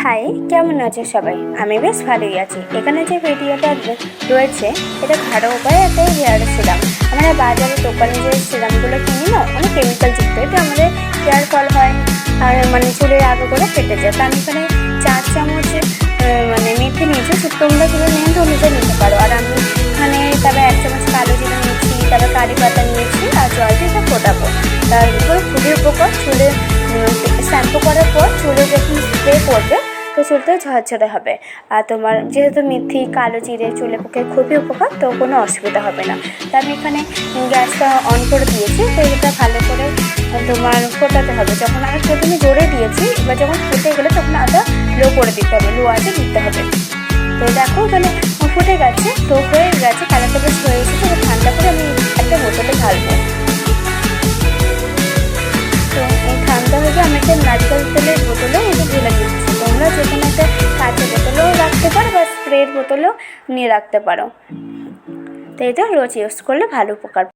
High, কেমন আছে সবাই? আমি বেশ ভালোই আছি। এখানে যে ভিডিওটা রয়েছে এটা ঘরোয়া উপায়ে একটা হেয়ার সিরাম। আমরা বাজারে দোকানে যে সিরামগুলো কিনি না, অনেক কেমিক্যালযুক্ত। এটা আমাদের হেয়ার ফল হয় আর চুলের আগগুলো ফেটে যায়। তা আমি এখানে 4 চামচ মেথি নিয়েছি। তোমরা যেগুলো নিয়ে অনুযায়ী নিতে পারো। আর আমি এখানে তারপরে 1 চামচ কালো জিরা নিয়েছি, তারপর কারি পাতা নিয়েছি আর জল দিয়ে এটা ফোটাবো। তারপর খুবই উপকার। চুলে শ্যাম্পু করার পর চুলে যখন স্প্রে করবে তো চুলটা ঝরঝরে হবে। আর তোমার যেহেতু মেথি কালো জিরে চুলের পক্ষে খুবই উপকার, তো কোনো অসুবিধা হবে না। তা আমি এখানে গ্যাসটা অন করে দিয়েছি। তো এটা ভালো করে তোমার ফোটাতে হবে। যখন আমি প্রথমে জোরে দিয়েছি, এবার যখন ফুটে গেলে তখন আদা লো করে দিতে হবে, লো আঁচে দিতে হবে। তো দেখো এখানে ফুটে গেছে, তো হয়ে গেছে, কালারটা বেশ হয়ে এসেছে। তো ঠান্ডা করে আমি একটা বোতলে ঢালবো। তো এই ঠান্ডা হয়ে আমি একটা নারকেল তেলের বোতলেও এটা ঢেলে দিচ্ছি। তোমরা যে কোনো একটা কাঁচের বোতলেও রাখতে পারো বা স্প্রের বোতলেও নিয়ে রাখতে পারো। তো এটা রোজ ইউজ করলে ভালো উপকার।